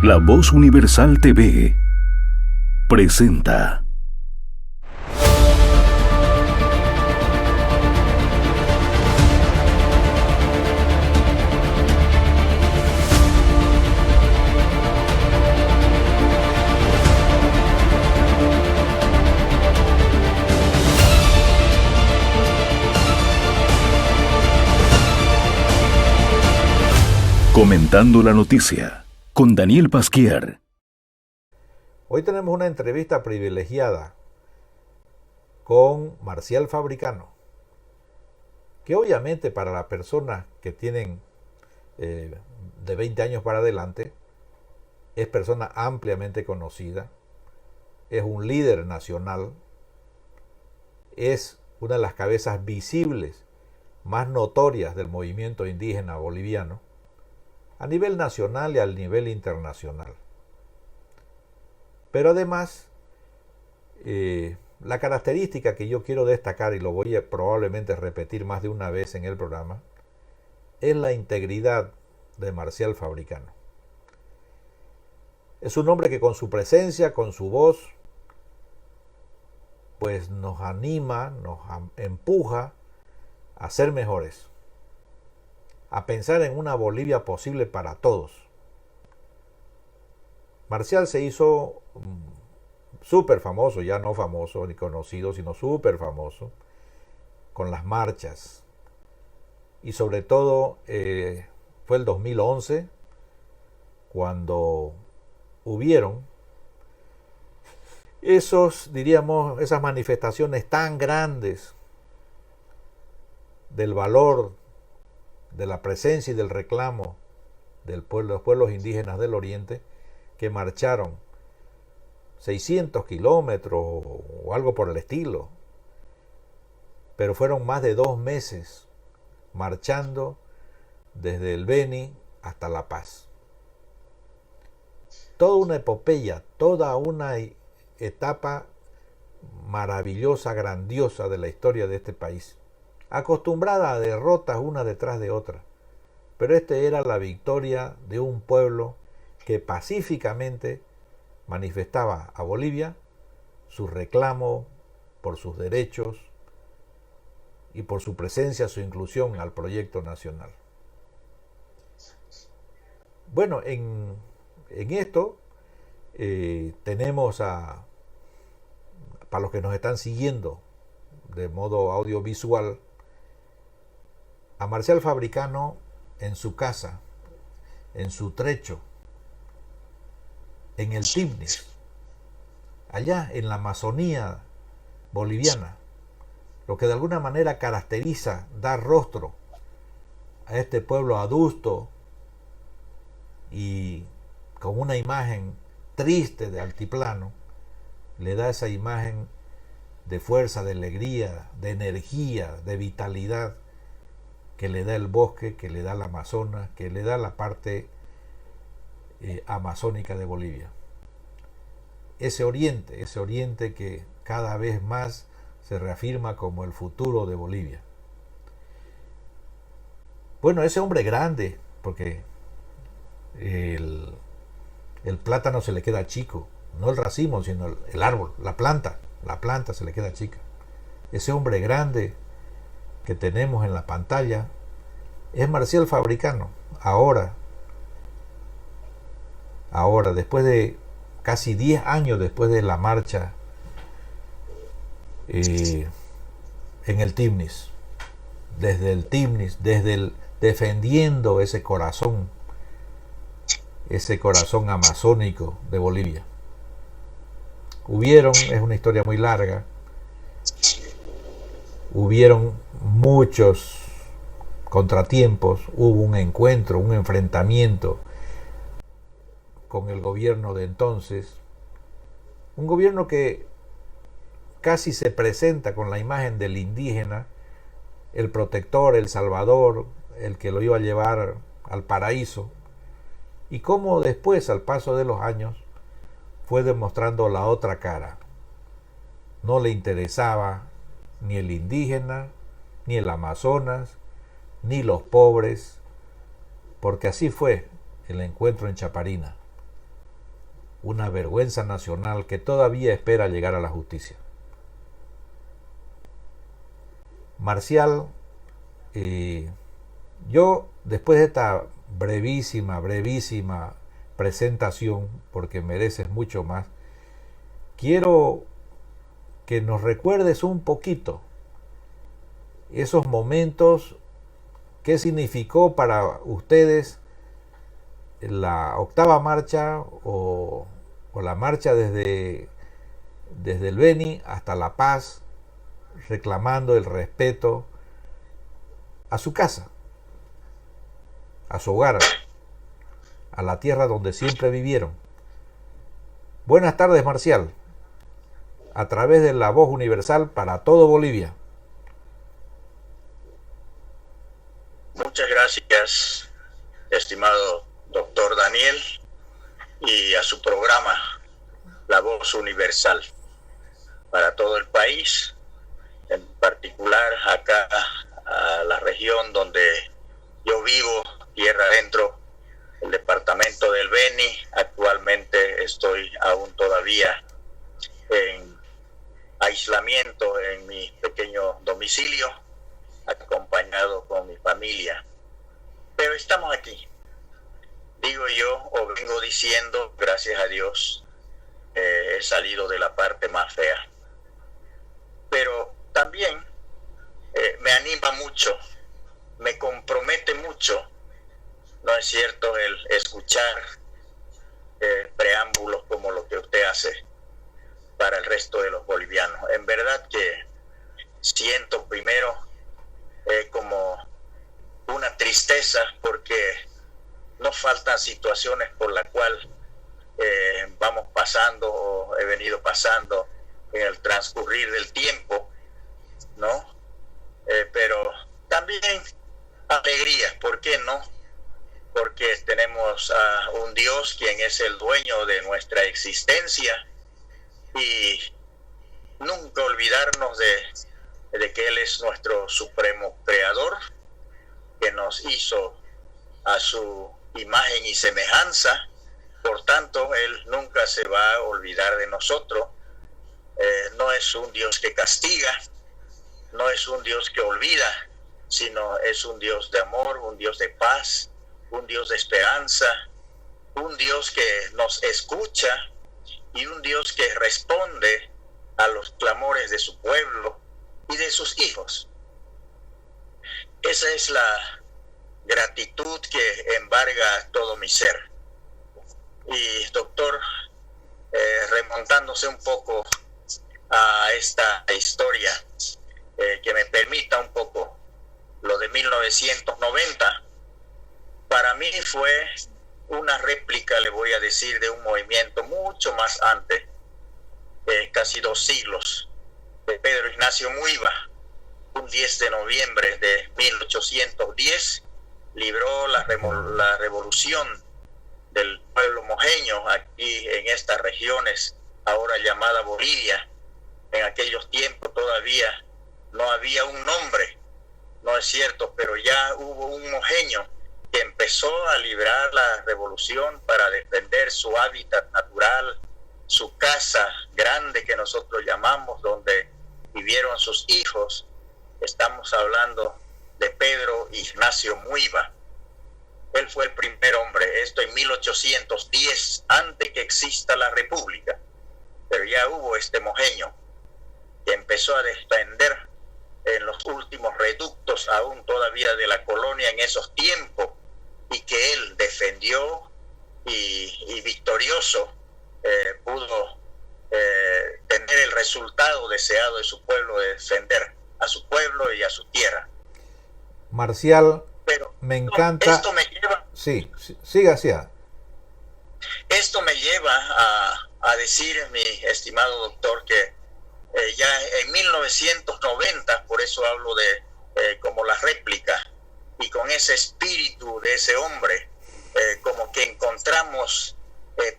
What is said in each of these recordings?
La Voz Universal TV presenta Comentando la Noticia con Daniel Pasquier. Hoy tenemos una entrevista privilegiada con Marcial Fabricano, que obviamente para las personas que tienen de 20 años para adelante, es persona ampliamente conocida, es un líder nacional, es una de las cabezas visibles más notorias del movimiento indígena boliviano, a nivel nacional y al nivel internacional. Pero además, la característica que yo quiero destacar, y lo voy a probablemente repetir más de una vez en el programa, es la integridad de Marcial Fabricano. Es un hombre que con su presencia, con su voz, pues nos anima, nos empuja a ser mejores, a pensar en una Bolivia posible para todos. Marcial se hizo súper famoso, ya no famoso ni conocido, sino súper famoso, con las marchas. Y sobre todo fue el 2011 cuando hubieron esas manifestaciones tan grandes del valor, de la presencia y del reclamo de los pueblos indígenas del Oriente, que marcharon 600 kilómetros o algo por el estilo, pero fueron más de 2 meses marchando desde el Beni hasta La Paz. Toda una epopeya, toda una etapa maravillosa, grandiosa de la historia de este país, acostumbrada a derrotas una detrás de otra, pero esta era la victoria de un pueblo que pacíficamente manifestaba a Bolivia su reclamo por sus derechos y por su presencia, su inclusión al proyecto nacional. Bueno, en esto tenemos para los que nos están siguiendo de modo audiovisual, a Marcial Fabricano en su casa, en su trecho, en el Timnis, allá en la Amazonía boliviana, lo que de alguna manera caracteriza, da rostro a este pueblo adusto y con una imagen triste de altiplano, le da esa imagen de fuerza, de alegría, de energía, de vitalidad que le da el bosque, que le da la Amazonas, que le da la parte amazónica de Bolivia. Ese oriente que cada vez más se reafirma como el futuro de Bolivia. Bueno, ese hombre grande, porque el plátano se le queda chico, no el racimo, sino el árbol, la planta se le queda chica. Ese hombre grande que tenemos en la pantalla es Marcial Fabricano. Ahora, después de casi 10 años después de la marcha en el Timnis, defendiendo ese corazón amazónico de Bolivia. Es una historia muy larga, hubieron muchos contratiempos, hubo un encuentro, un enfrentamiento con el gobierno de entonces, un gobierno que casi se presenta con la imagen del indígena, el protector, el salvador, el que lo iba a llevar al paraíso, y cómo después, al paso de los años, fue demostrando la otra cara. No le interesaba ni el indígena, ni el Amazonas, ni los pobres, porque así fue el encuentro en Chaparina. una vergüenza nacional que todavía espera llegar a la justicia. Marcial, yo después de esta brevísima presentación, porque mereces mucho más, quiero que nos recuerdes un poquito esos momentos, qué significó para ustedes la octava marcha o la marcha desde el Beni hasta La Paz, reclamando el respeto a su casa, a su hogar, a la tierra donde siempre vivieron. Buenas tardes, Marcial, a través de la Voz Universal para todo Bolivia. Muchas gracias, estimado doctor Daniel, y a su programa La Voz Universal para todo el país, en particular acá a la región donde yo vivo, tierra adentro, el departamento del Beni. Actualmente estoy aún todavía en aislamiento en mi pequeño domicilio, acompañado con mi familia. Pero estamos aquí. Digo yo, o vengo diciendo, gracias a Dios, he salido de la parte más fea. Pero también me anima mucho, me compromete mucho, ¿no es cierto?, el escuchar preámbulos como lo que usted hace para el resto de los bolivianos. En verdad que siento primero como una tristeza, porque nos faltan situaciones por las cuales vamos pasando o he venido pasando en el transcurrir del tiempo, ¿no? Pero también alegría, ¿por qué no? Porque tenemos a un Dios quien es el dueño de nuestra existencia, y nunca olvidarnos de que Él es nuestro supremo creador, que nos hizo a su imagen y semejanza. Por tanto, Él nunca se va a olvidar de nosotros. No es un Dios que castiga, no es un Dios que olvida, sino es un Dios de amor, un Dios de paz, un Dios de esperanza, un Dios que nos escucha y un Dios que responde a los clamores de su pueblo y de sus hijos. Esa es la gratitud que embarga todo mi ser. Y doctor, remontándose un poco a esta historia, que me permita un poco lo de 1990, para mí fue una réplica, le voy a decir, de un movimiento mucho más antes, casi 2 siglos, de Pedro Ignacio Muiva. Un 10 de noviembre de 1810 libró la revolución del pueblo mojeño aquí en estas regiones, ahora llamada Bolivia. En aquellos tiempos todavía no había un nombre, no es cierto, pero ya hubo un mojeño que empezó a librar la revolución para defender su hábitat natural, su casa grande que nosotros llamamos, donde vivieron sus hijos. Estamos hablando de Pedro Ignacio Muiva. Él fue el primer hombre, esto en 1810, antes que exista la República. Pero ya hubo este mojeño que empezó a defender en los últimos reductos aún todavía de la colonia en esos tiempos, y que él defendió y victorioso pudo tener el resultado deseado de su pueblo, de defender a su pueblo y a su tierra. Marcial, pero me encanta. Esto me lleva, sí, siga. Esto me lleva a decir, mi estimado doctor, que ya en 1990, por eso hablo de como la réplica, y con ese espíritu de ese hombre, como que encontramos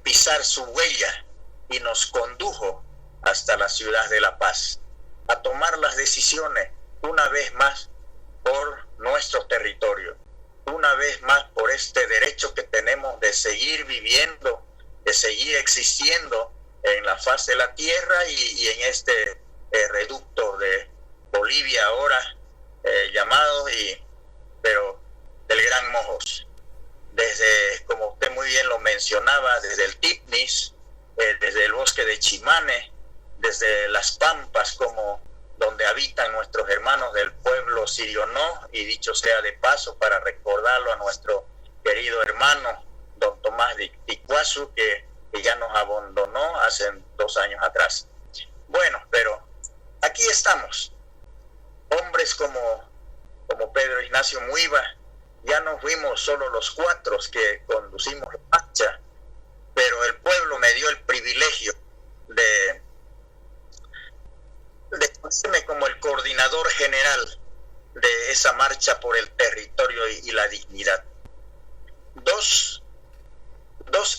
pisar su huella, y nos condujo hasta la ciudad de La Paz, a tomar las decisiones una vez más por nuestro territorio, una vez más por este derecho que tenemos de seguir viviendo seguir existiendo en la faz de la tierra y en este reducto de Bolivia ahora llamado, pero del Gran Mojos. Desde, como usted muy bien lo mencionaba, desde el Tipnis, desde el bosque de Chimane, desde las Pampas, como donde habitan nuestros hermanos del pueblo Sirionó, y dicho sea de paso para recordarlo a nuestro querido hermano don Tomás de Ticuazu, que ya nos abandonó hace 2 años atrás. Bueno, pero aquí estamos, hombres como Pedro Ignacio Muiva. Ya no fuimos solo los 4 que conducimos la marcha, pero el pueblo me dio el privilegio de ponerme como el coordinador general de esa marcha por el territorio y la dignidad. Dos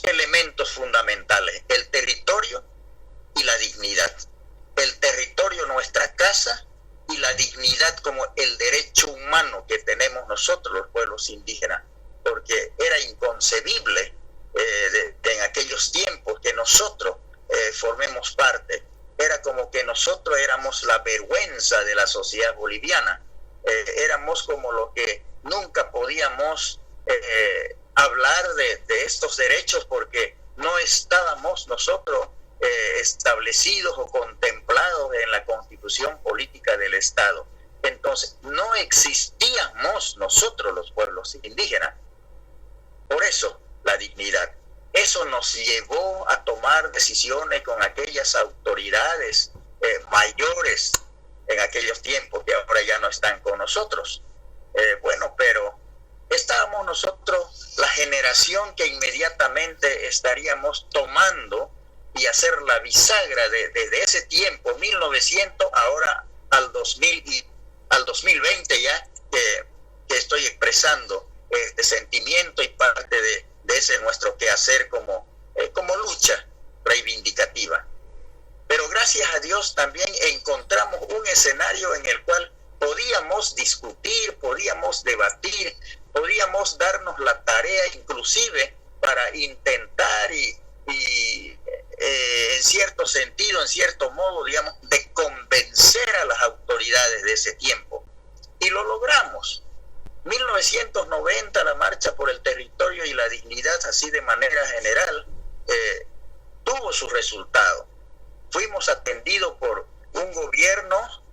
elementos fundamentales: el territorio y la dignidad. El territorio, nuestra casa, y la dignidad como el derecho humano que tenemos nosotros los pueblos indígenas, porque era inconcebible en aquellos tiempos que nosotros formemos parte. Era como que nosotros éramos la vergüenza de la sociedad boliviana, éramos como lo que nunca podíamos hablar de estos derechos, porque no estábamos nosotros establecidos o contemplados en la Constitución política del Estado. Entonces no existíamos nosotros los pueblos indígenas. Por eso la dignidad. Eso nos llevó a tomar decisiones con aquellas autoridades mayores en aquellos tiempos, que ahora ya no están con nosotros. Bueno, pero estábamos nosotros, la generación que inmediatamente estaríamos tomando y hacer la bisagra desde ese tiempo, 1900, ahora al 2020 ya, que estoy expresando este sentimiento y parte de ese nuestro quehacer como lucha reivindicativa. Pero gracias a Dios también encontramos un escenario en el cual podíamos discutir, podíamos debatir, podíamos darnos la tarea inclusive para intentar y en cierto sentido, en cierto modo, digamos, de convencer a las autoridades de ese tiempo. Y lo logramos. 1990, la marcha por el territorio y la dignidad, así de manera general, tuvo su resultado. Fuimos atendidos por un gobierno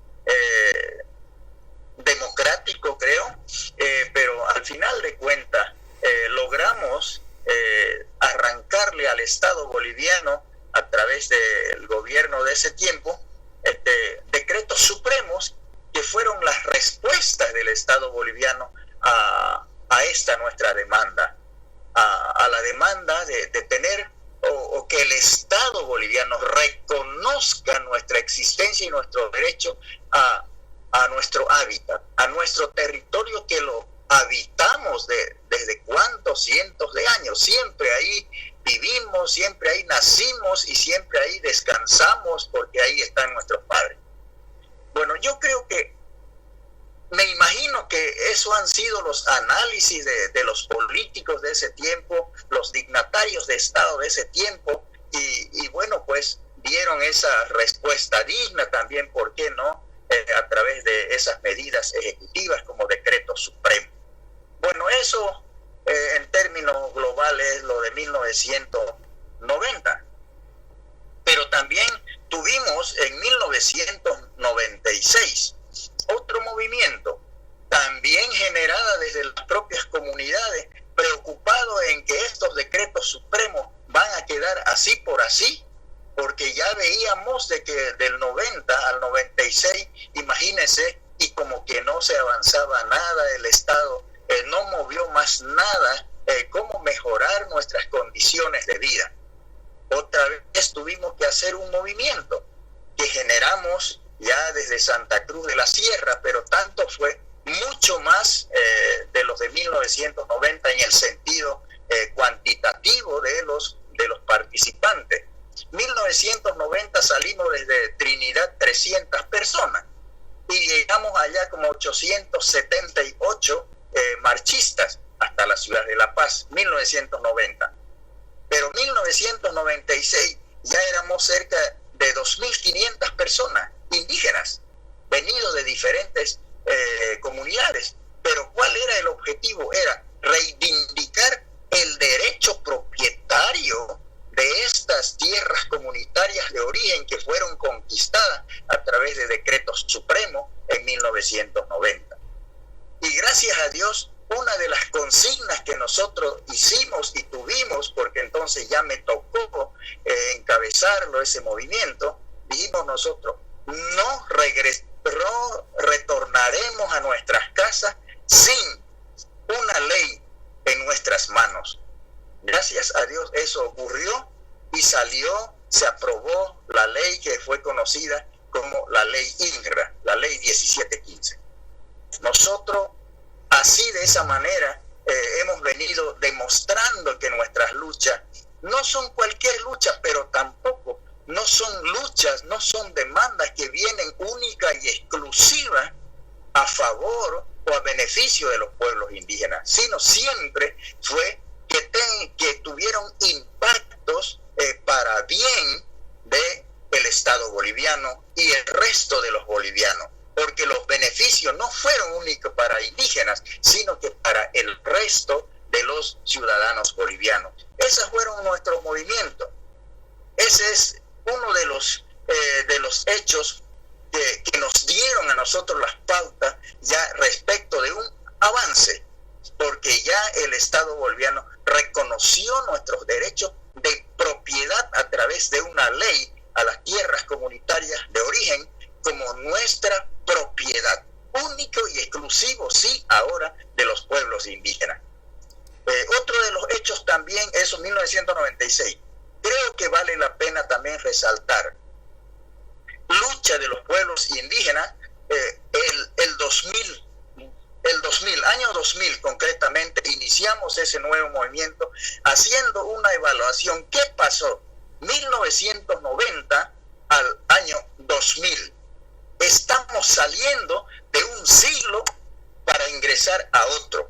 democrático, creo, pero al final de cuentas logramos arrancarle al Estado boliviano, a través del gobierno de ese tiempo, decretos supremos que fueron las respuestas del Estado boliviano a esta nuestra demanda, a la demanda de tener o que el Estado boliviano reconozca nuestra existencia y nuestro derecho a nuestro hábitat, a nuestro territorio, que lo habitamos desde cuántos cientos de años. Siempre ahí vivimos, siempre ahí nacimos y siempre ahí descansamos, porque ahí están nuestros padres. Bueno, yo creo que, me imagino que eso han sido los análisis de los políticos de ese tiempo, los dignatarios de Estado de ese tiempo, y bueno, pues dieron esa respuesta digna también, ¿por qué no?, a través de esas medidas ejecutivas como decreto supremo. Bueno, eso en términos globales, lo de 1990. Pero también tuvimos en 1996 otro movimiento, también generada desde las propias comunidades, preocupado en que estos decretos supremos van a quedar así por así, porque ya veíamos de que del 90 al 96, imagínense, y como que no se avanzaba nada, el Estado no movió más nada, cómo mejorar nuestras condiciones de vida. Otra vez tuvimos que hacer un movimiento que generamos ya desde Santa Cruz de la Sierra, pero tanto fue mucho más de los de 1990 en el sentido cuantitativo de los participantes. 1990 salimos desde Trinidad 300 personas y llegamos allá como 878 marchistas hasta la ciudad de La Paz, 1990. Pero 1996 ya éramos cerca de 2.500 personas indígenas, venidos de diferentes comunidades. Pero ¿cuál era el objetivo? Era reivindicar el derecho propietario de estas tierras comunitarias de origen que fueron conquistadas a través de decretos supremos en 1990. Y gracias a Dios, una de las consignas que nosotros hicimos y tuvimos, porque entonces ya me tocó encabezarlo, ese movimiento, dijimos nosotros, no retornaremos a nuestras casas sin una ley en nuestras manos. Gracias a Dios eso ocurrió y se aprobó la ley que fue conocida como la ley INRA, la ley 1715. Nosotros así, de esa manera, hemos venido demostrando que nuestras luchas no son cualquier lucha, pero tampoco no son luchas, no son demandas que vienen única y exclusiva a favor o a beneficio de los pueblos indígenas, sino siempre fue que tuvieron impactos para bien del Estado boliviano y el resto de los bolivianos, porque los beneficios no fueron únicos para indígenas, sino que para el resto de los ciudadanos bolivianos. Esos fueron nuestros movimientos. Ese es uno de los hechos que nos dieron a nosotros las pautas ya respecto de un avance, porque ya el Estado boliviano reconoció nuestros derechos de propiedad a través de una ley a las tierras comunitarias de origen como nuestra propiedad, único y exclusivo, sí, ahora de los pueblos indígenas. Otro de los hechos también, eso 1996, creo que vale la pena también resaltar, lucha de los pueblos indígenas, año 2000 concretamente, iniciamos ese nuevo movimiento haciendo una evaluación. ¿Qué pasó? 1990 al año 2000. Estamos saliendo de un siglo para ingresar a otro.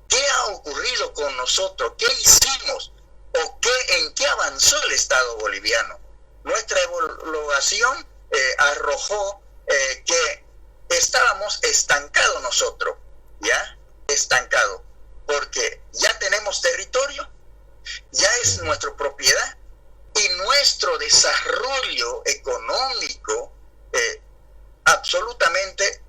¿Qué ha ocurrido con nosotros? ¿Qué hicimos? ¿O en qué avanzó el Estado boliviano? Nuestra evaluación arrojó que estábamos estancados nosotros, ¿ya? Estancados, porque ya tenemos territorio, ya es nuestra propiedad y nuestro desarrollo económico absolutamente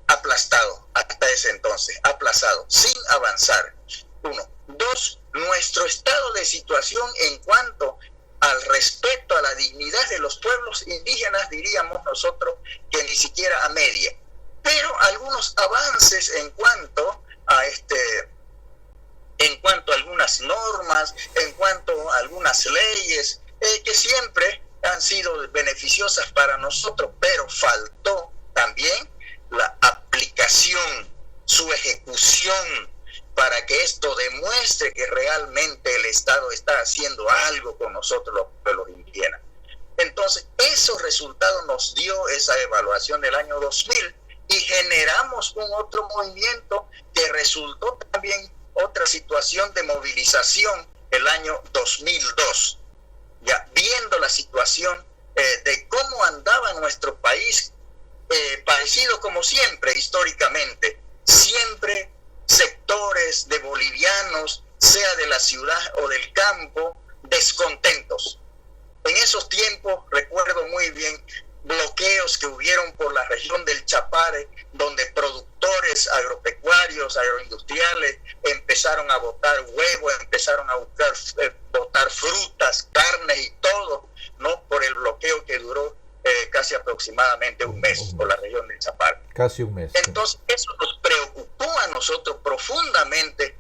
aplastado hasta ese entonces, aplazado, sin avanzar. 1. 2. Nuestro estado de situación en cuanto al respeto a la dignidad de los pueblos indígenas, diríamos nosotros que ni siquiera a media, pero algunos avances en cuanto a algunas normas, en cuanto a algunas leyes que siempre han sido beneficiosas para nosotros, pero faltó también la aplicación, su ejecución, para que esto demuestre que realmente el Estado está haciendo algo con nosotros los pueblos indígenas. Entonces, esos resultados nos dio esa evaluación del año 2000 y generamos un otro movimiento que resultó también otra situación de movilización el año 2002. Ya viendo la situación de cómo andaba nuestro país, parecido como siempre históricamente, siempre sectores de bolivianos, sea de la ciudad o del campo, descontentos. En esos tiempos recuerdo muy bien bloqueos que hubieron por la región del Chapare, donde productores agropecuarios, agroindustriales empezaron a botar huevos, empezaron a botar frutas, carnes y todo, ¿no? Por el bloqueo que duró casi aproximadamente un mes por la región del Chapare. Casi un mes. Entonces eso nos preocupó a nosotros profundamente.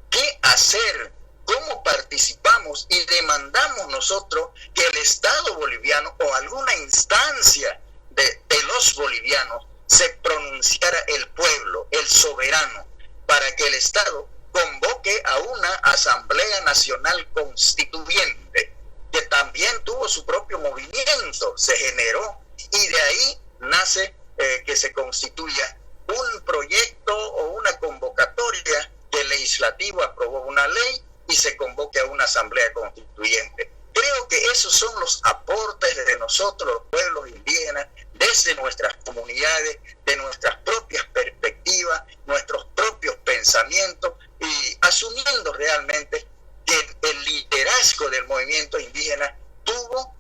¿Qué hacer? ¿Cómo participamos? Y demandamos nosotros que el Estado boliviano o alguna instancia de los bolivianos se pronunciara el pueblo, el soberano, para que el Estado convoque a una Asamblea Nacional Constituyente, que también tuvo su propio movimiento, se generó, y de ahí nace que se constituya un proyecto o una convocatoria que el legislativo aprobó una ley y se convoque a una asamblea constituyente. Creo que esos son los aportes de nosotros, los pueblos indígenas, desde nuestras comunidades, de nuestras propias perspectivas, nuestros propios pensamientos, y asumiendo realmente que el liderazgo del movimiento indígena tuvo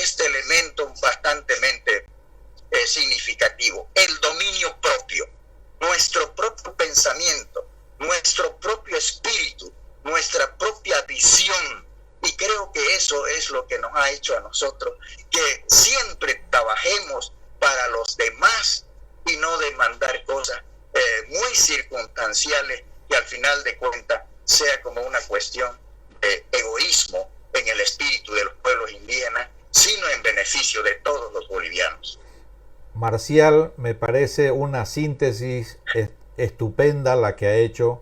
este elemento bastante significativo: el dominio propio, nuestro propio pensamiento, nuestro propio espíritu, nuestra propia visión. Y creo que eso es lo que nos ha hecho a nosotros que siempre trabajemos para los demás y no demandar cosas muy circunstanciales, que al final de cuentas sea como una cuestión de egoísmo en el espíritu de los pueblos indígenas, sino en beneficio de todos los bolivianos. Marcial, me parece una síntesis estupenda la que ha hecho,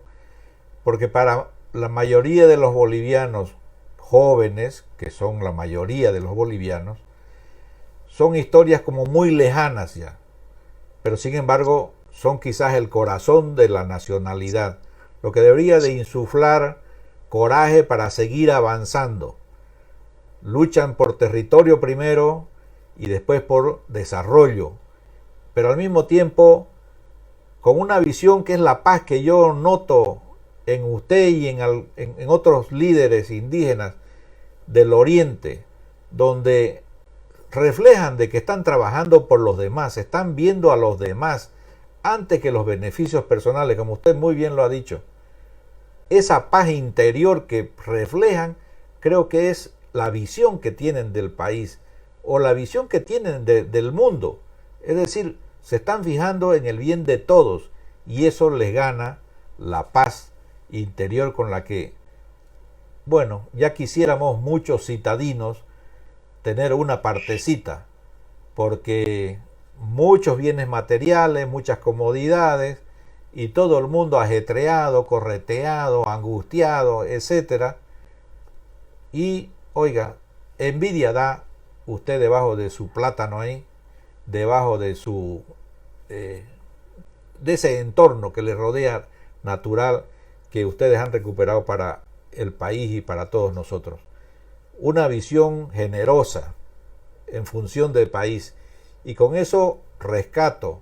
porque para la mayoría de los bolivianos jóvenes, que son la mayoría de los bolivianos, son historias como muy lejanas ya, pero sin embargo son quizás el corazón de la nacionalidad, lo que debería de insuflar coraje para seguir avanzando. Luchan por territorio primero y después por desarrollo, pero al mismo tiempo con una visión que es la paz que yo noto en usted y en otros líderes indígenas del Oriente, donde reflejan de que están trabajando por los demás, están viendo a los demás antes que los beneficios personales, como usted muy bien lo ha dicho. Esa paz interior que reflejan, creo que es la visión que tienen del país o la visión que tienen del mundo. Es decir, se están fijando en el bien de todos y eso les gana la paz interior con la que, bueno, ya quisiéramos muchos citadinos tener una partecita, porque muchos bienes materiales, muchas comodidades y todo el mundo ajetreado, correteado, angustiado, etcétera. Y oiga, envidia da usted debajo de su plátano ahí, debajo de su de ese entorno que le rodea natural que ustedes han recuperado para el país y para todos nosotros. Una visión generosa en función del país, y con eso rescato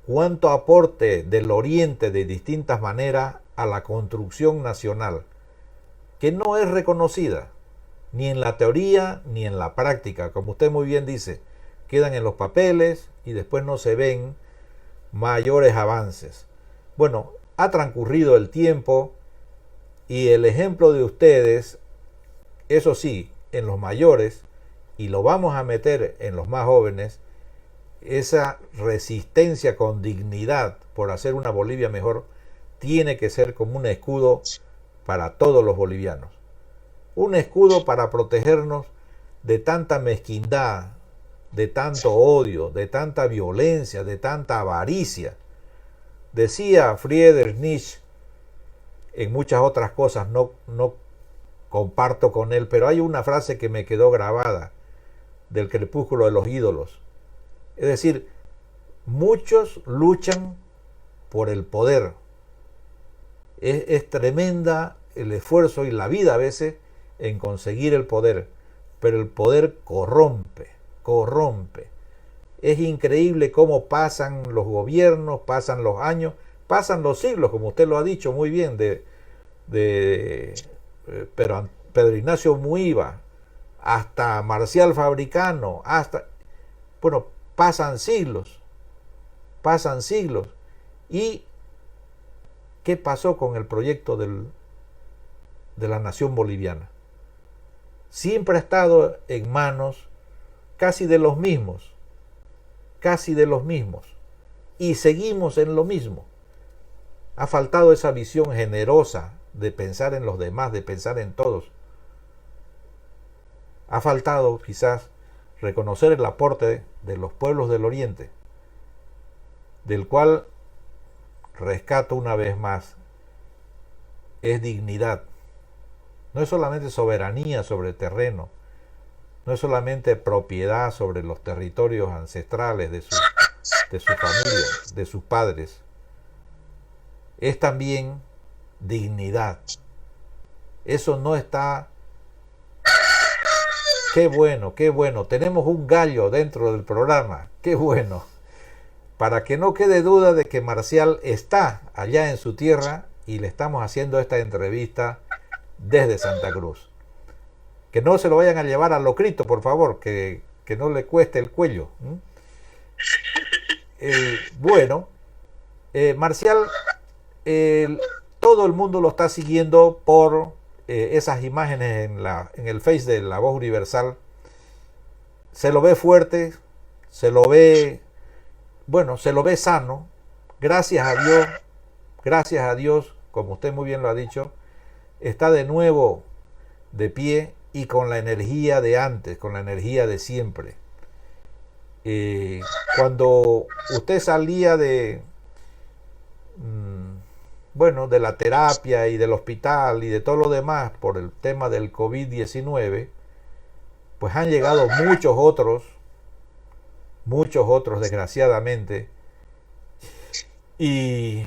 cuánto aporte del Oriente de distintas maneras a la construcción nacional, que no es reconocida ni en la teoría ni en la práctica. Como usted muy bien dice, quedan en los papeles y después no se ven mayores avances. Bueno, ha transcurrido el tiempo y el ejemplo de ustedes, eso sí, en los mayores, y lo vamos a meter en los más jóvenes, esa resistencia con dignidad por hacer una Bolivia mejor, tiene que ser como un escudo para todos los bolivianos. Un escudo para protegernos de tanta mezquindad, de tanto odio, de tanta violencia, de tanta avaricia. Decía Friedrich Nietzsche, en muchas otras cosas no comparto con él, pero hay una frase que me quedó grabada del crepúsculo de los ídolos. Es decir, muchos luchan por el poder. Es tremenda el esfuerzo y la vida a veces en conseguir el poder, pero el poder corrompe. Es increíble cómo pasan los gobiernos, pasan los años, pasan los siglos, como usted lo ha dicho muy bien, de Pedro Ignacio Muiva hasta Marcial Fabricano, bueno, pasan siglos. ¿Y qué pasó con el proyecto de la nación boliviana? Siempre ha estado en manos casi de los mismos, y seguimos en lo mismo. Ha faltado esa visión generosa de pensar en los demás, de pensar en todos. Ha faltado quizás reconocer el aporte de los pueblos del Oriente, del cual rescato una vez más, es dignidad. No es solamente soberanía sobre el terreno, no es solamente propiedad sobre los territorios ancestrales de su familia, de sus padres. Es también dignidad. Eso no está... Qué bueno, qué bueno. Tenemos un gallo dentro del programa. Qué bueno. Para que no quede duda de que Marcial está allá en su tierra y le estamos haciendo esta entrevista desde Santa Cruz. Que no se lo vayan a llevar al locrito, por favor, que no le cueste el cuello. Bueno, Marcial, todo el mundo lo está siguiendo por esas imágenes en el Face de La Voz Universal. Se lo ve fuerte, se lo ve, bueno, se lo ve sano. Gracias a Dios, como usted muy bien lo ha dicho, está de nuevo de pie y con la energía de antes, con la energía de siempre. Cuando usted salía de de la terapia y del hospital y de todo lo demás por el tema del COVID-19, pues han llegado muchos otros desgraciadamente, y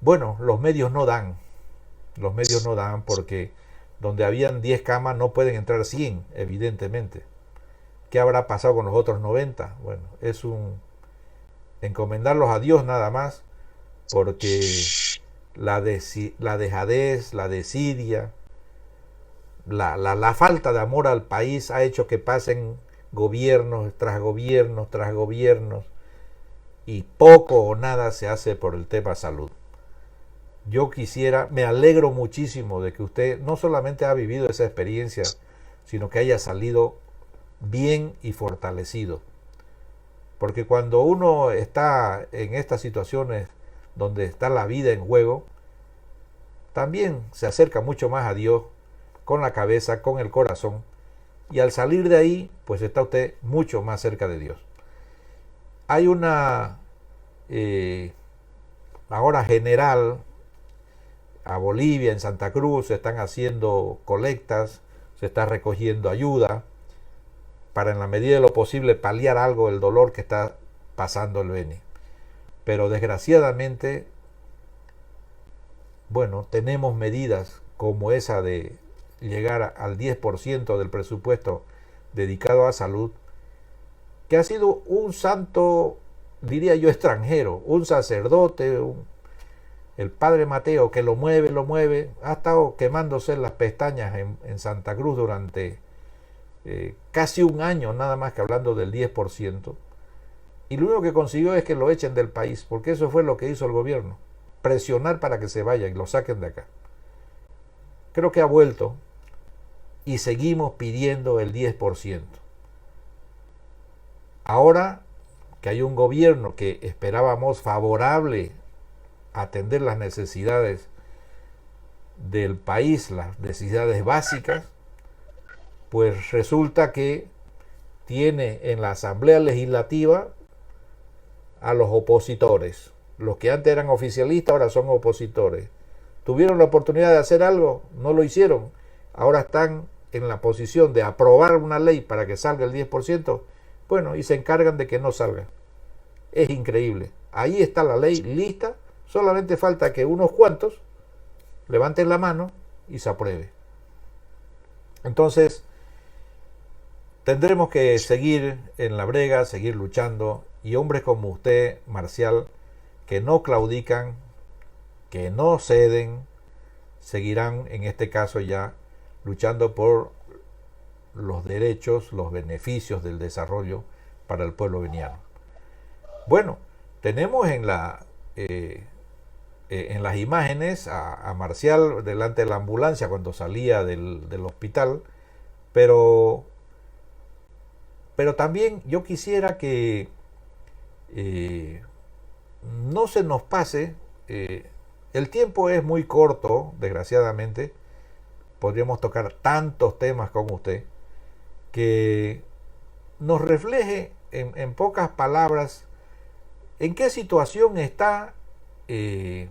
bueno, los medios no dan porque donde habían 10 camas no pueden entrar 100, evidentemente. ¿Qué habrá pasado con los otros 90? Bueno, es encomendarlos a Dios nada más, porque la dejadez, la desidia, la falta de amor al país ha hecho que pasen gobiernos tras gobiernos tras gobiernos y poco o nada se hace por el tema salud. Yo me alegro muchísimo de que usted no solamente ha vivido esa experiencia, sino que haya salido bien y fortalecido. Porque cuando uno está en estas situaciones donde está la vida en juego, también se acerca mucho más a Dios con la cabeza, con el corazón, y al salir de ahí, pues está usted mucho más cerca de Dios. Hay una ahora general a Bolivia, en Santa Cruz, se están haciendo colectas, se está recogiendo ayuda para en la medida de lo posible paliar algo el dolor que está pasando el Beni. Pero desgraciadamente, bueno, tenemos medidas como esa de llegar al 10% del presupuesto dedicado a salud, que ha sido un santo, diría yo, extranjero, un sacerdote, el padre Mateo, que lo mueve, ha estado quemándose las pestañas en Santa Cruz durante casi un año, nada más que hablando del 10%. Y lo único que consiguió es que lo echen del país, porque eso fue lo que hizo el gobierno, presionar para que se vaya y lo saquen de acá. Creo que ha vuelto y seguimos pidiendo el 10%. Ahora que hay un gobierno que esperábamos favorable a atender las necesidades del país, las necesidades básicas, pues resulta que tiene en la Asamblea Legislativa a los opositores. Los que antes eran oficialistas ahora son opositores. ¿Tuvieron la oportunidad de hacer algo? No lo hicieron. Ahora están en la posición de aprobar una ley para que salga el 10%. Bueno, y se encargan de que no salga. Es increíble. Ahí está la ley lista. Solamente falta que unos cuantos levanten la mano y se apruebe. Entonces, tendremos que seguir en la brega, seguir luchando. Y hombres como usted, Marcial, que no claudican, que no ceden, seguirán en este caso ya luchando por los derechos, los beneficios del desarrollo para el pueblo veniano. Bueno, tenemos en las imágenes a Marcial delante de la ambulancia cuando salía del hospital, pero también yo quisiera que no se nos pase, el tiempo es muy corto, desgraciadamente, podríamos tocar tantos temas con usted, que nos refleje en pocas palabras en qué situación está el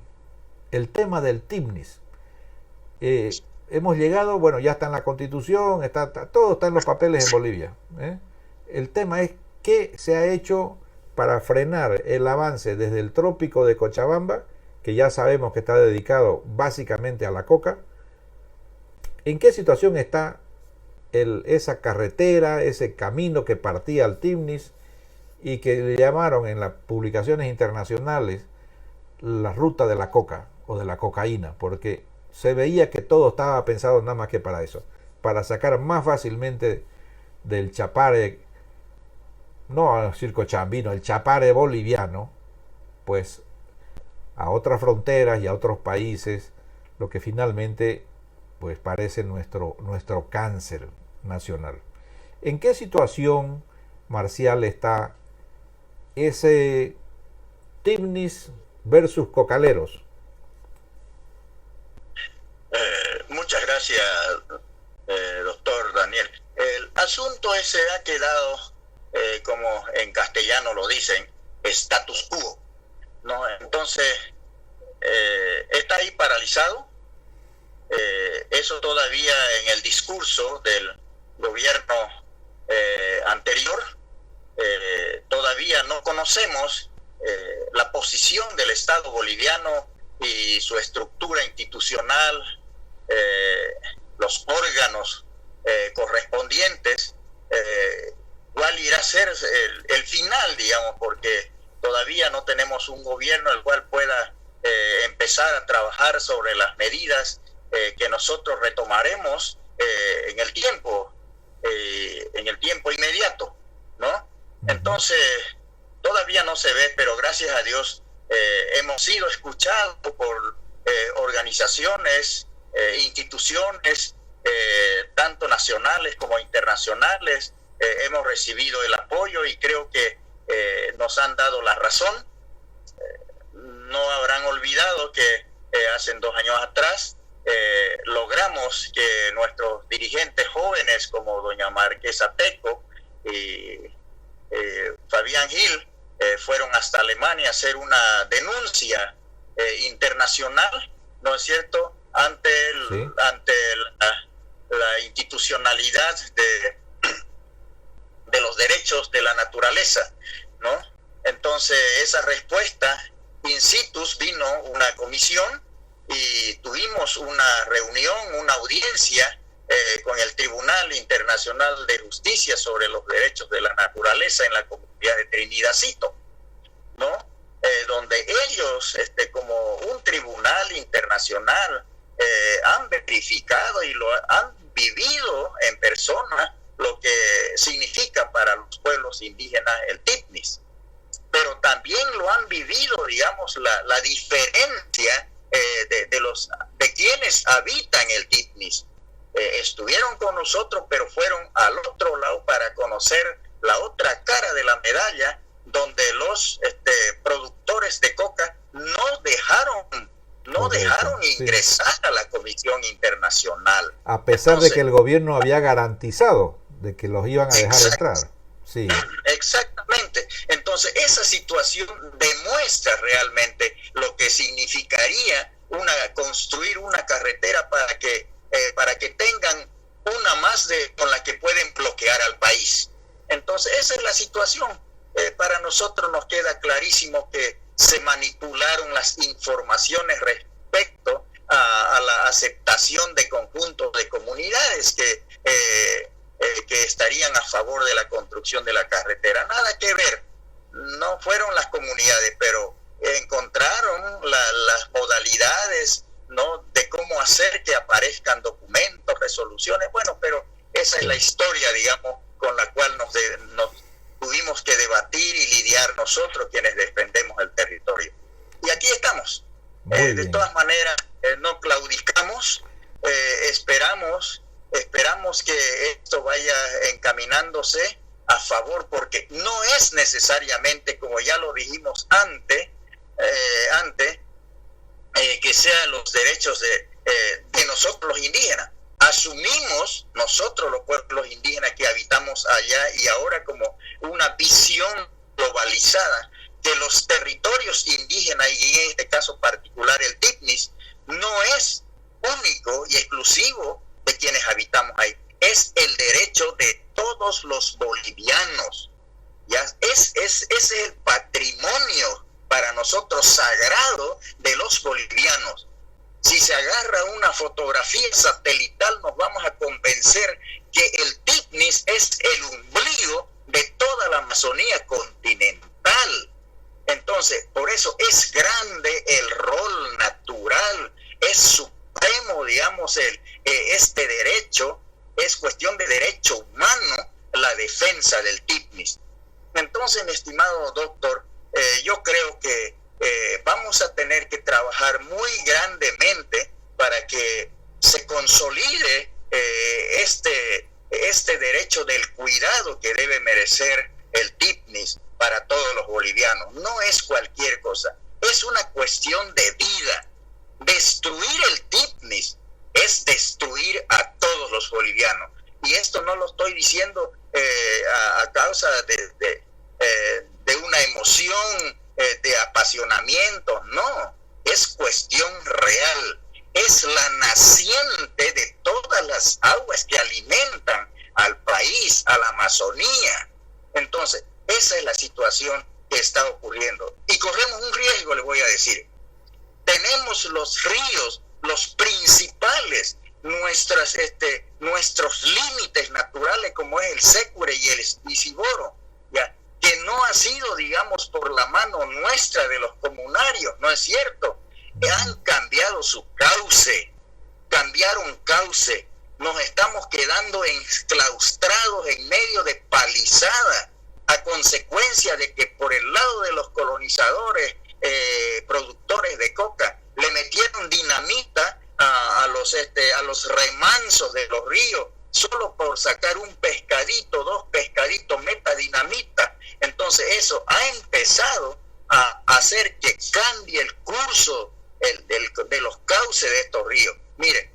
tema del TIMNIS. Hemos llegado, bueno, ya está en la Constitución, todo está en los papeles en Bolivia. El tema es qué se ha hecho para frenar el avance desde el trópico de Cochabamba, que ya sabemos que está dedicado básicamente a la coca, ¿En qué situación está esa carretera, ese camino que partía al Tifnis y que le llamaron en las publicaciones internacionales la ruta de la coca o de la cocaína? Porque se veía que todo estaba pensado nada más que para eso, para sacar más fácilmente del Chapare, no al circo chambino, el Chapare boliviano, pues a otras fronteras y a otros países, lo que finalmente pues parece nuestro cáncer nacional. ¿En qué situación, Marcial, está ese Tifnis versus Cocaleros? Muchas gracias, doctor Daniel. El asunto ese ha quedado, como en castellano lo dicen, status quo, ¿no? Entonces, está ahí paralizado. Eso todavía en el discurso del gobierno anterior, todavía no conocemos la posición del Estado boliviano y su estructura institucional, los órganos correspondientes, cuál irá a ser el final, digamos, porque todavía no tenemos un gobierno el cual pueda empezar a trabajar sobre las medidas que nosotros retomaremos en el tiempo inmediato, ¿no? Entonces, todavía no se ve, pero gracias a Dios hemos sido escuchados por organizaciones, instituciones, tanto nacionales como internacionales. Hemos recibido el apoyo y creo que nos han dado la razón. No habrán olvidado que hace 2 años atrás logramos que nuestros dirigentes jóvenes como doña Marquesa Teco y Fabián Gil fueron hasta Alemania a hacer una denuncia internacional, ¿no es cierto?, ante la institucionalidad de los derechos de la naturaleza, ¿no? Entonces, esa respuesta in situ, vino una comisión y tuvimos una reunión, una audiencia con el Tribunal Internacional de Justicia sobre los Derechos de la Naturaleza en la comunidad de Trinidadcito, ¿no? Donde ellos, como un tribunal internacional, han verificado y lo han vivido en persona lo que significa para los pueblos indígenas el Tifnis, pero también lo han vivido, digamos, la diferencia de quienes habitan el Tifnis. Estuvieron con nosotros, pero fueron al otro lado para conocer la otra cara de la medalla, donde los productores de coca no dejaron ingresar a la Comisión Internacional. A pesar de que el gobierno había garantizado de que los iban a dejar entrar. Sí. Exactamente. Entonces, esa situación demuestra realmente lo que significaría construir una carretera para que tengan una más con la que pueden bloquear al país. Entonces, esa es la situación. Para nosotros nos queda clarísimo que se manipularon las informaciones respecto a la aceptación de conjuntos de comunidades que estarían a favor de la construcción de la carretera. Nada que ver, no fueron las comunidades, pero encontraron las modalidades, ¿no?, de cómo hacer que aparezcan documentos, resoluciones. Bueno, pero esa es la historia, digamos, con la cual nos tuvimos que debatir y lidiar nosotros quienes defendemos el territorio. Y aquí estamos. De todas maneras, no claudicamos, esperamos que esto vaya encaminándose a favor, porque no es necesariamente, como ya lo dijimos antes, que sean los derechos de nosotros los indígenas. Asumimos nosotros los pueblos indígenas que habitamos allá y ahora como una visión globalizada que los territorios indígenas, y en este caso particular el Tifnis, no es único y exclusivo de quienes habitamos ahí, es el derecho de todos los bolivianos. Ya ese es el patrimonio para nosotros sagrado de los bolivianos. Si se agarra una fotografía satelital, nos vamos a convencer que el Tignis es el ombligo de toda la Amazonía continental. Entonces, por eso es grande el rol natural, es supremo, digamos, este derecho, es cuestión de derecho humano, la defensa del Tignis. Entonces, mi estimado doctor, yo creo que vamos a tener que trabajar muy grandemente para que se consolide este derecho del cuidado que debe merecer el Tignis para todos los bolivianos. No es cualquier cosa, es una cuestión de vida. Destruir el Tignis es destruir a todos los bolivianos. Y esto no lo estoy diciendo a causa de una emoción, de apasionamiento, no, es cuestión real, es la naciente de todas las aguas que alimentan al país, a la Amazonía. Entonces, esa es la situación que está ocurriendo. Y corremos un riesgo, le voy a decir. Tenemos los ríos, los principales, nuestros límites naturales, como es el Sécure y el Isiboro, ¿ya? Que no ha sido, digamos, por la mano nuestra de los comunarios, ¿no es cierto? Han cambiado su cauce, cambiaron cauce, nos estamos quedando enclaustrados en medio de palizada, a consecuencia de que por el lado de los colonizadores, productores de coca, le metieron dinamita a los remansos de los ríos, solo por sacar un pescadito, dos pescaditos, meta dinamita. Entonces eso ha empezado a hacer que cambie el curso de los cauces de estos ríos. Miren,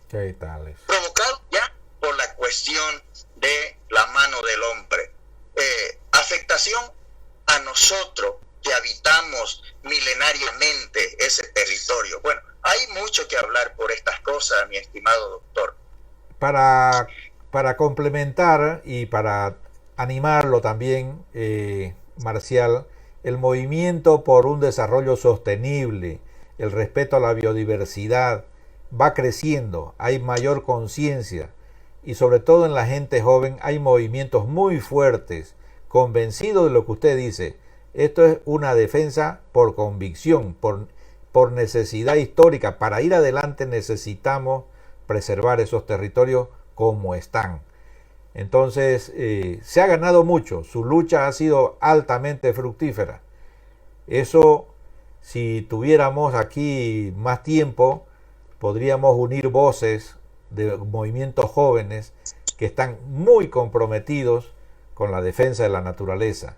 provocado ya por la cuestión de la mano del hombre. Afectación a nosotros que habitamos milenariamente ese territorio. Bueno, hay mucho que hablar por estas cosas, mi estimado doctor. Para complementar y para animarlo también, Marcial, el movimiento por un desarrollo sostenible, el respeto a la biodiversidad, va creciendo, hay mayor conciencia y sobre todo en la gente joven hay movimientos muy fuertes, convencidos de lo que usted dice. Esto es una defensa por convicción, por necesidad histórica. Para ir adelante necesitamos preservar esos territorios como están. Entonces se ha ganado mucho, su lucha ha sido altamente fructífera. Eso, si tuviéramos aquí más tiempo, podríamos unir voces de movimientos jóvenes que están muy comprometidos con la defensa de la naturaleza.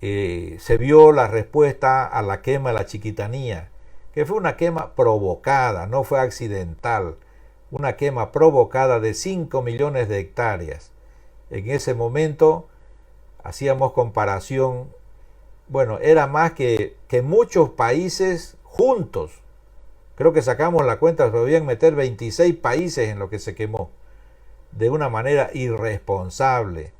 Se vio la respuesta a la quema de la Chiquitanía, que fue una quema provocada, no fue accidental. Una quema provocada de 5 millones de hectáreas. En ese momento hacíamos comparación, bueno, era más que muchos países juntos. Creo que sacamos la cuenta, se podían meter 26 países en lo que se quemó, de una manera irresponsable,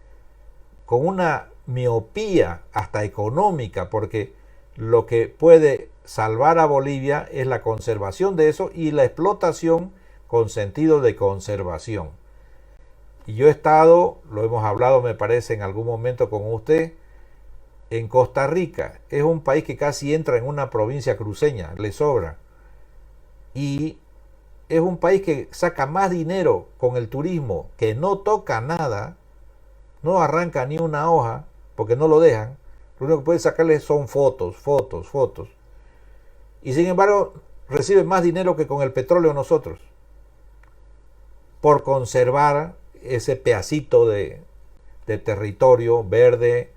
con una miopía hasta económica, porque lo que puede salvar a Bolivia es la conservación de eso y la explotación con sentido de conservación. Y yo he estado, lo hemos hablado me parece en algún momento con usted, en Costa Rica. Es un país que casi entra en una provincia cruceña, le sobra. Y es un país que saca más dinero con el turismo, que no toca nada, no arranca ni una hoja, porque no lo dejan. Lo único que puede sacarle son fotos. Y sin embargo, recibe más dinero que con el petróleo nosotros, por conservar ese pedacito de territorio verde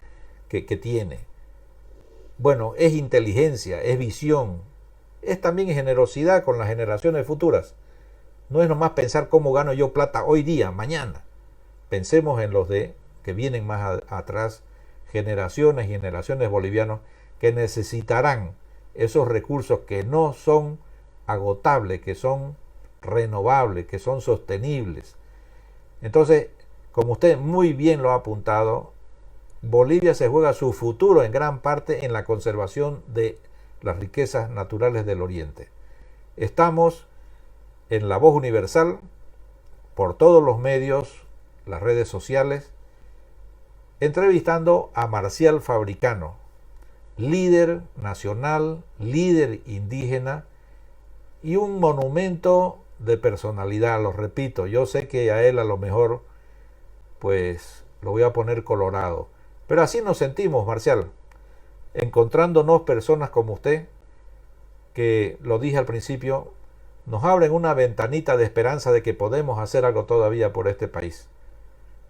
que tiene. Bueno, es inteligencia, es visión, es también generosidad con las generaciones futuras. No es nomás pensar cómo gano yo plata hoy día, mañana. Pensemos en los que vienen más atrás, generaciones y generaciones bolivianos que necesitarán esos recursos que no son agotables, que son renovables, que son sostenibles. Entonces, como usted muy bien lo ha apuntado, Bolivia se juega su futuro en gran parte en la conservación de las riquezas naturales del Oriente. Estamos en La Voz Universal, por todos los medios, las redes sociales, entrevistando a Marcial Fabricano, líder nacional, líder indígena y un monumento de personalidad. Lo repito, yo sé que a él a lo mejor pues lo voy a poner colorado, pero así nos sentimos, Marcial, encontrándonos personas como usted que, lo dije al principio, nos abren una ventanita de esperanza de que podemos hacer algo todavía por este país.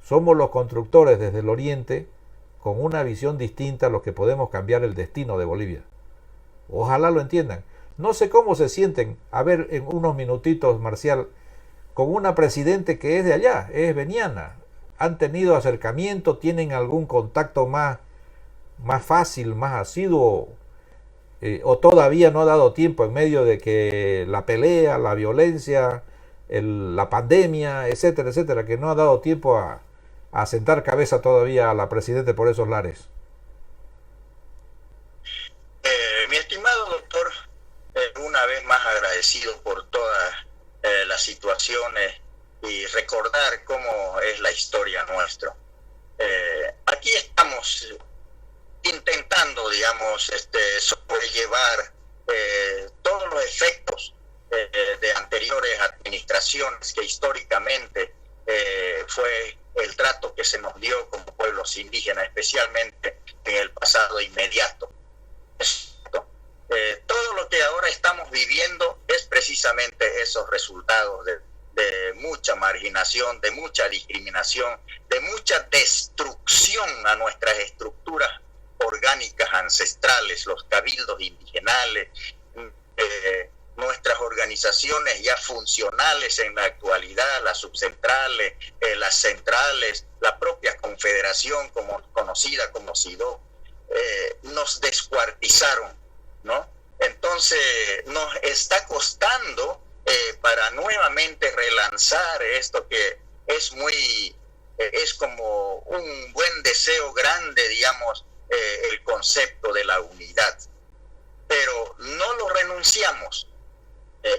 Somos los constructores desde el oriente, con una visión distinta, los que podemos cambiar el destino de Bolivia. Ojalá lo entiendan. No sé cómo se sienten, a ver en unos minutitos, Marcial, con una presidente que es de allá, es veniana. ¿Han tenido acercamiento? ¿Tienen algún contacto más fácil, más asiduo? ¿O todavía no ha dado tiempo en medio de que la pelea, la violencia, la pandemia, etcétera, etcétera, que no ha dado tiempo a sentar cabeza todavía a la presidenta por esos lares? Mi estimado doctor, una vez más agradecido por todas las situaciones y recordar cómo es la historia nuestra. Aquí estamos intentando, digamos, sobrellevar todos los efectos de anteriores administraciones que históricamente fue el trato que se nos dio como pueblos indígenas, especialmente en el pasado inmediato. Todo lo que ahora estamos viviendo es precisamente esos resultados de mucha marginación, de mucha discriminación, de mucha destrucción a nuestras estructuras orgánicas ancestrales, los cabildos indigenales, nuestras organizaciones ya funcionales en la actualidad, las subcentrales, las centrales, la propia confederación conocida como SIDO, nos descuartizaron, ¿no? Entonces nos está costando para nuevamente relanzar esto que es como un buen deseo grande, digamos, el concepto de la unidad, pero no lo renunciamos.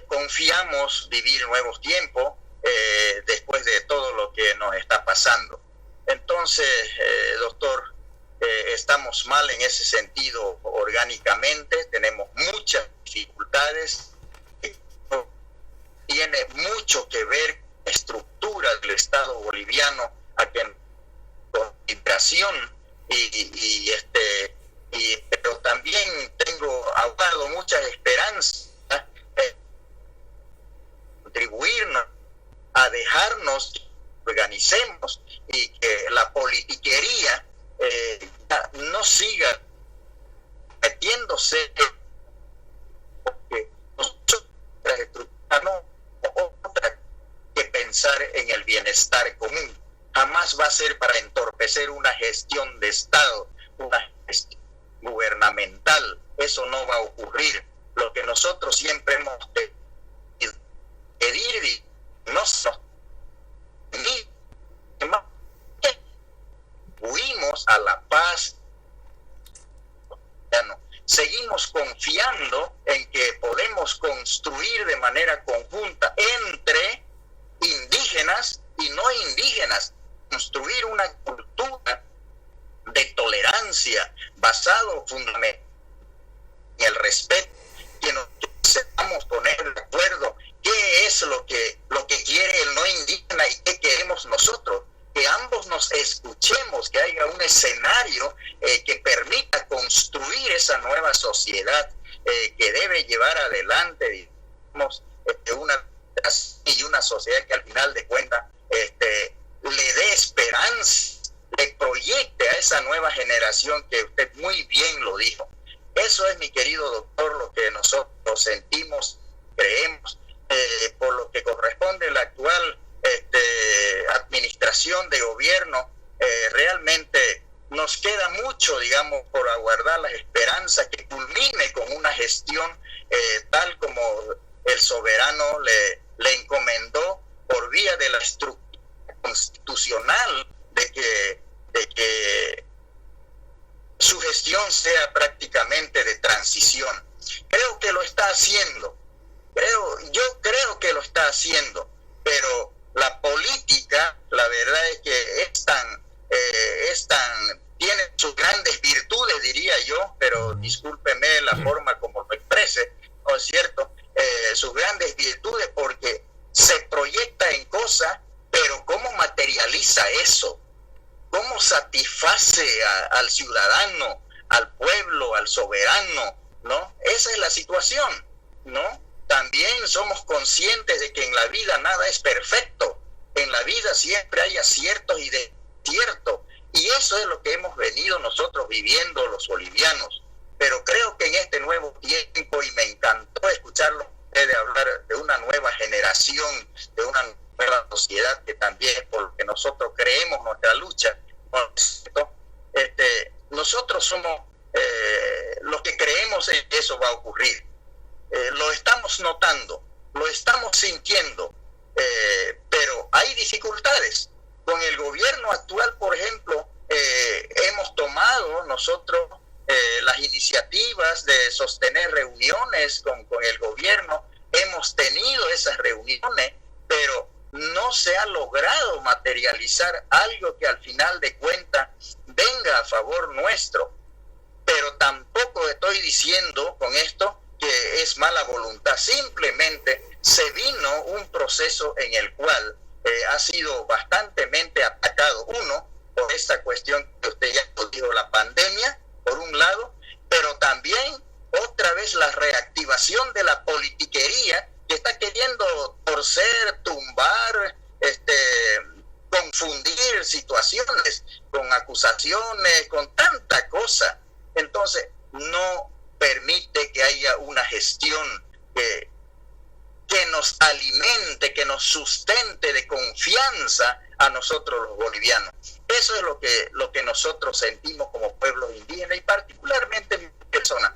Confiamos vivir nuevos tiempos después de todo lo que nos está pasando. Entonces, doctor, estamos mal en ese sentido orgánicamente, tenemos muchas dificultades, tiene mucho que ver con la estructura del Estado boliviano, con migración pero también tengo ahogado muchas esperanzas contribuirnos a dejarnos organicemos y que la politiquería no siga metiéndose, porque nosotros no otra que pensar en el bienestar común. Jamás va a ser para entorpecer una gestión de Estado, una gestión gubernamental. Eso no va a ocurrir. Lo que nosotros siempre hemos pedir, huimos a la paz. Seguimos confiando en que podemos construir de manera conjunta entre indígenas y no indígenas, construir una cultura de tolerancia basado fundamentalmente en el respeto, que nos sepamos poner de acuerdo qué es lo que quiere el no indígena y qué queremos nosotros, que ambos nos escuchemos, que haya un escenario que permita construir esa nueva sociedad que debe llevar adelante, digamos, una sociedad que al final de cuentas le dé esperanza, le proyecte a esa nueva generación que usted muy bien lo dijo. Eso es, mi querido doctor, lo que nosotros sentimos, creemos, por lo que corresponde a la actual administración de gobierno. Realmente nos queda mucho, digamos, por aguardar las esperanzas que culmine con una gestión tal como el soberano le encomendó por vía de la estructura constitucional, de que su gestión sea prácticamente de transición. Creo que lo está haciendo. Yo creo que lo está está haciendo, pero la política, la verdad es que tiene sus grandes virtudes, diría yo, pero discúlpeme la forma como lo exprese, ¿no es cierto? Sus grandes virtudes, porque se proyecta en cosas, pero ¿cómo materializa eso? ¿Cómo satisface al ciudadano, al pueblo, al soberano? ¿No? Esa es la situación, ¿no? También somos conscientes de que en la vida nada es perfecto. En la vida siempre hay aciertos y desaciertos. Y eso es lo que hemos venido nosotros viviendo los bolivianos. Pero creo que en este nuevo tiempo, y me encantó escucharlo de hablar de una nueva generación, de una nueva sociedad, que también es por lo que nosotros creemos nuestra lucha, ¿no? Nosotros somos los que creemos en que eso va a ocurrir. Lo estamos notando, lo estamos sintiendo, pero hay dificultades. Con el gobierno actual, por ejemplo, hemos tomado nosotros las iniciativas de sostener reuniones con el gobierno, hemos tenido esas reuniones, pero no se ha logrado materializar algo que al final de cuentas venga a favor nuestro. Pero tampoco estoy diciendo con esto que es mala voluntad, simplemente se vino un proceso en el cual ha sido bastantemente atacado, uno, por esta cuestión que usted ya lo dijo, la pandemia, por un lado, pero también otra vez la reactivación de la politiquería que está queriendo torcer, tumbar, confundir situaciones con acusaciones, con tanta cosa. Entonces, no permite que haya una gestión que nos alimente, que nos sustente de confianza a nosotros los bolivianos. Eso es lo que nosotros sentimos como pueblos indígenas y particularmente mi persona.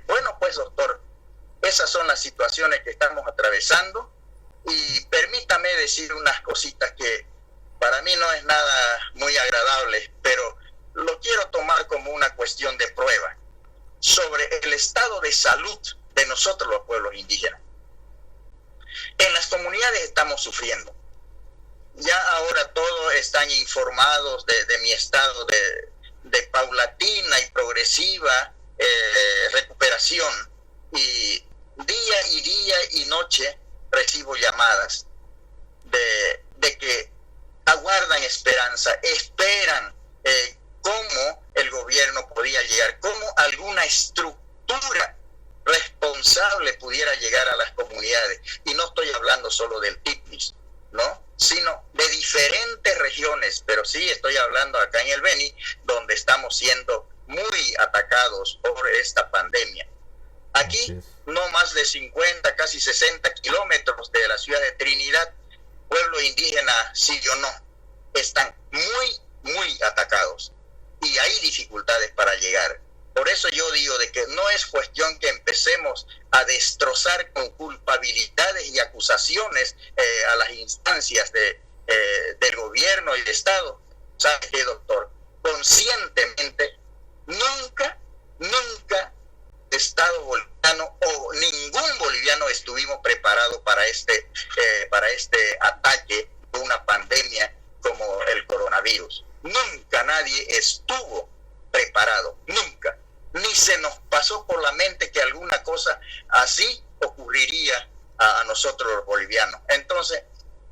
Bueno, pues doctor, esas son las situaciones que estamos atravesando y permítame decir unas cositas que para mí no es nada muy agradable, pero lo quiero tomar como una cuestión de prueba sobre el estado de salud de nosotros los pueblos indígenas. En las comunidades estamos sufriendo. Ya ahora todos están informados de mi estado de paulatina y progresiva recuperación, y día y noche recibo llamadas de que aguardan esperanza, esperan cómo el gobierno podía llegar, cómo alguna estructura responsable pudiera llegar a las comunidades. Y no estoy hablando solo del TICNIS, ¿no? Sino de diferentes regiones, pero sí estoy hablando acá en el Beni, donde estamos siendo muy atacados por esta pandemia. Aquí, no más de 50, casi 60 kilómetros de la ciudad de Trinidad, pueblo indígena, sí o no, están muy atacados y hay dificultades para llegar. Por eso yo digo de que no es cuestión que empecemos a destrozar con culpabilidades y acusaciones a las instancias del gobierno y del Estado. ¿Sabe qué, doctor? Conscientemente, nunca el Estado boliviano o ningún boliviano estuvimos preparados para este ataque de una pandemia como el coronavirus. Nunca nadie estuvo preparado, nunca. Ni se nos pasó por la mente que alguna cosa así ocurriría a nosotros los bolivianos. Entonces,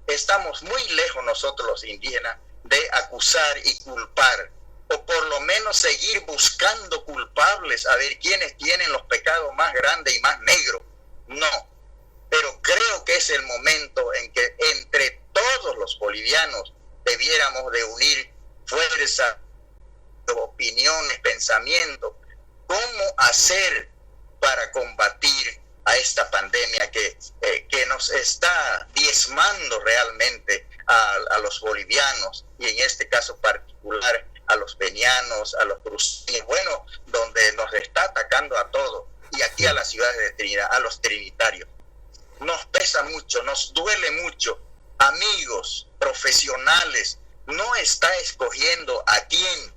estamos muy lejos nosotros los indígenas de acusar y culpar, o por lo menos seguir buscando culpables, a ver quiénes tienen los pecados más grandes y más negros. No, pero creo que es el momento en que entre todos los bolivianos debiéramos de unir fuerza, opiniones, pensamientos, cómo hacer para combatir a esta pandemia que nos está diezmando realmente a los bolivianos, y en este caso particular a los benianos, a los cruceños, bueno, donde nos está atacando a todos, y aquí a las ciudades de Trinidad, a los trinitarios. Nos pesa mucho, nos duele mucho. Amigos, profesionales, no está escogiendo a quién,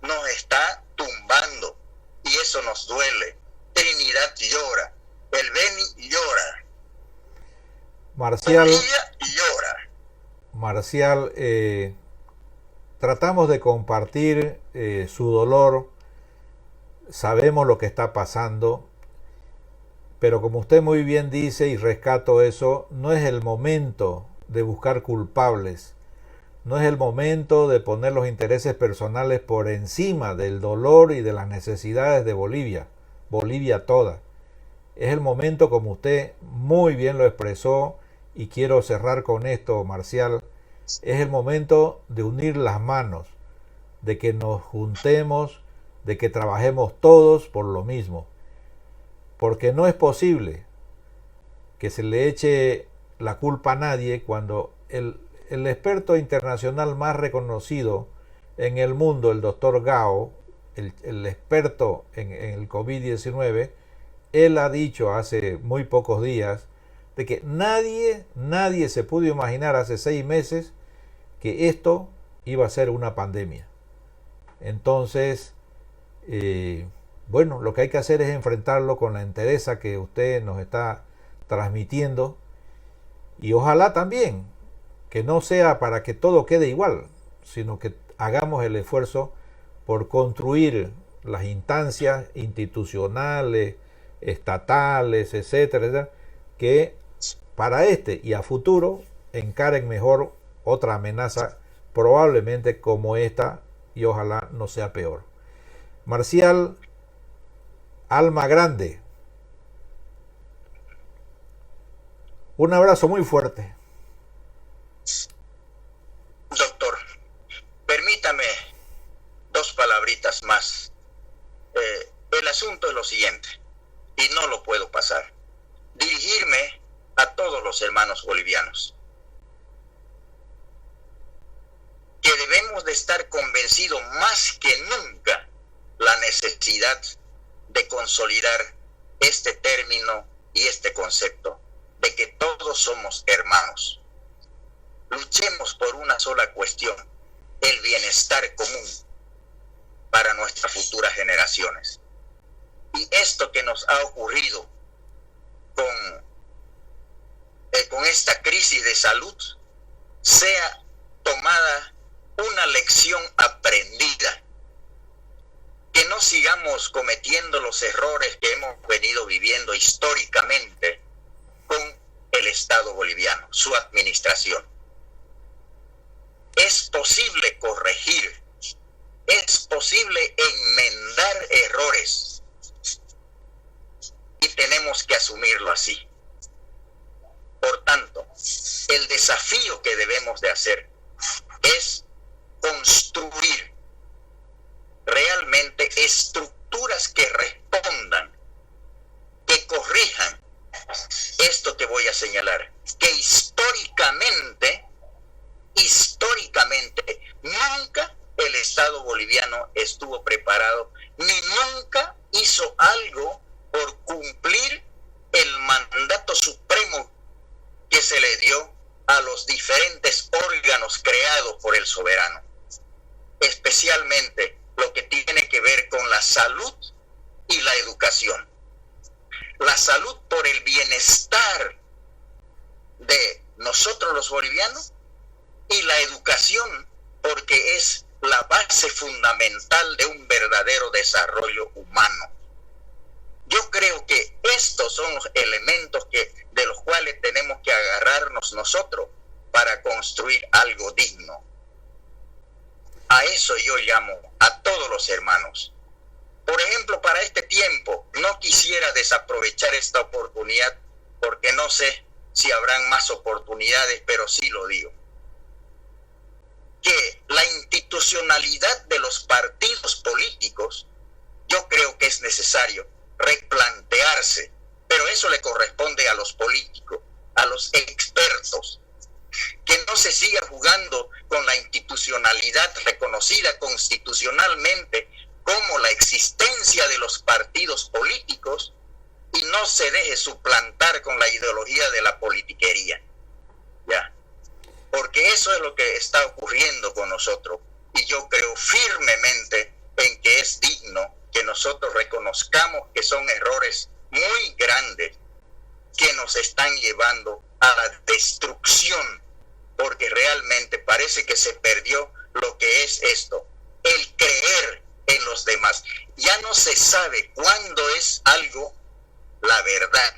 nos está tumbando, y eso nos duele. Trinidad llora, el Beni llora. Marcial, Bolivia llora. Marcial, tratamos de compartir su dolor, sabemos lo que está pasando, pero como usted muy bien dice, y rescato eso, no es el momento de buscar culpables, no es el momento de poner los intereses personales por encima del dolor y de las necesidades de Bolivia, Bolivia toda. Es el momento, como usted muy bien lo expresó, y quiero cerrar con esto, Marcial, es el momento de unir las manos, de que nos juntemos, de que trabajemos todos por lo mismo. Porque no es posible que se le eche la culpa a nadie cuando el experto internacional más reconocido en el mundo, el doctor Gao, el experto en el COVID-19, él ha dicho hace muy pocos días de que nadie se pudo imaginar hace 6 meses que esto iba a ser una pandemia. Entonces, bueno, lo que hay que hacer es enfrentarlo con la entereza que usted nos está transmitiendo, y ojalá también que no sea para que todo quede igual, sino que hagamos el esfuerzo por construir las instancias institucionales, estatales, etcétera, etcétera, que para este y a futuro encaren mejor otra amenaza probablemente como esta, y ojalá no sea peor. Marcial, alma grande, un abrazo muy fuerte. Doctor, permítame 2 palabritas más. El asunto es lo siguiente, y no lo puedo pasar. Dirigirme a todos los hermanos bolivianos, que debemos de estar convencidos más que nunca la necesidad de consolidar este término y este concepto de que todos somos hermanos. Luchemos por una sola cuestión, el bienestar común para nuestras futuras generaciones. Y esto que nos ha ocurrido con esta crisis de salud sea tomada una lección aprendida, que no sigamos cometiendo los errores que hemos venido viviendo históricamente con el Estado boliviano, su administración. Es posible corregir, es posible enmendar errores, y tenemos que asumirlo así. Por tanto, el desafío que debemos de hacer es construir realmente estructuras que respondan, que corrijan esto que voy a señalar, que históricamente nunca el Estado boliviano estuvo preparado, ni nunca hizo algo por cumplir el mandato supremo que se le dio a los diferentes órganos creados por el soberano, especialmente lo que tiene que ver con la salud y la educación. La salud por el bienestar de nosotros los bolivianos, y la educación porque es la base fundamental de un verdadero desarrollo humano. Yo creo que estos son los elementos de los cuales tenemos que agarrarnos nosotros para construir algo digno. A eso yo llamo a todos los hermanos. Por ejemplo, para este tiempo, no quisiera desaprovechar esta oportunidad, porque no sé si habrán más oportunidades, pero sí lo digo. Que la institucionalidad de los partidos políticos, yo creo que es necesario replantearse, pero eso le corresponde a los políticos, a los expertos, que no se siga jugando con la institucionalidad reconocida constitucionalmente como la existencia de los partidos políticos, y no se deje suplantar con la ideología de la politiquería, ¿ya? Porque eso es lo que está ocurriendo con nosotros, y yo creo firmemente en que es digno que nosotros reconozcamos que son errores muy grandes que nos están llevando a la destrucción, porque realmente parece que se perdió lo que es esto, el creer en los demás. Ya no se sabe cuándo es algo la verdad,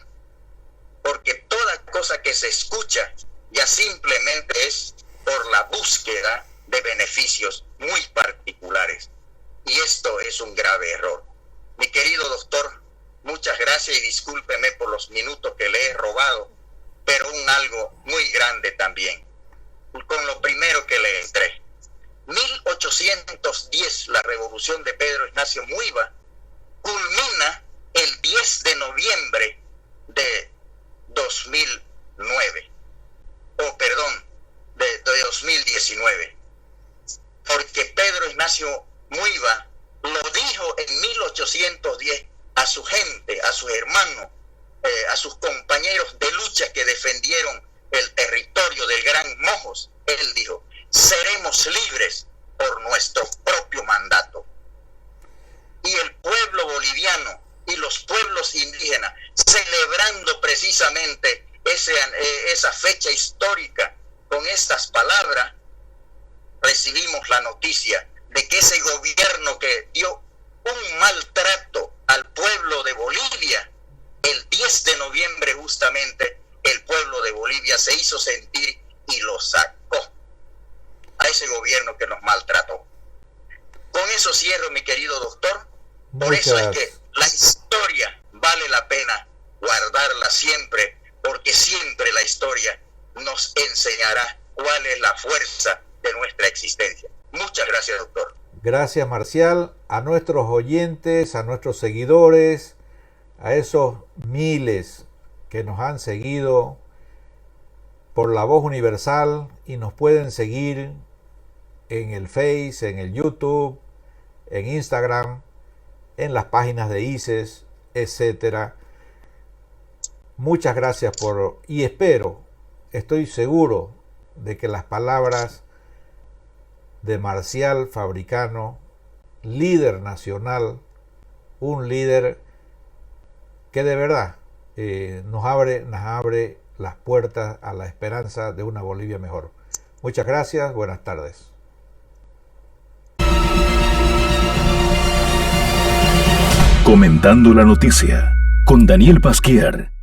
porque toda cosa que se escucha ya simplemente es por la búsqueda de beneficios muy particulares. Y esto es un grave error. Mi querido doctor, muchas gracias y discúlpeme por los minutos que le he robado, pero algo muy grande también. Con lo primero que le entré. 1810, la revolución de Pedro Ignacio Muiva, culmina el 10 de noviembre de 2009. De 2019. Porque Pedro Ignacio Muiva lo dijo en 1810 a su gente, a sus hermanos, a sus compañeros de lucha que defendieron el territorio del Gran Mojos. Él dijo: seremos libres por nuestro propio mandato. Y el pueblo boliviano y los pueblos indígenas, celebrando precisamente esa fecha histórica con estas palabras, recibimos la noticia de que ese gobierno que dio un maltrato al pueblo de Bolivia, el 10 de noviembre justamente, el pueblo de Bolivia se hizo sentir y lo sacó a ese gobierno que nos maltrató. Con eso cierro, mi querido doctor. Por eso es que la historia vale la pena guardarla siempre, porque siempre la historia nos enseñará cuál es la fuerza de nuestra existencia. Muchas gracias, doctor. Gracias, Marcial. A nuestros oyentes, a nuestros seguidores, a esos miles que nos han seguido por La Voz Universal y nos pueden seguir en el Face, en el YouTube, en Instagram, en las páginas de ICES, etcétera. Muchas gracias y estoy seguro de que las palabras de Marcial Fabricano, líder nacional, un líder que de verdad nos abre las puertas a la esperanza de una Bolivia mejor. Muchas gracias, buenas tardes. Comentando la noticia con Daniel Pasquier.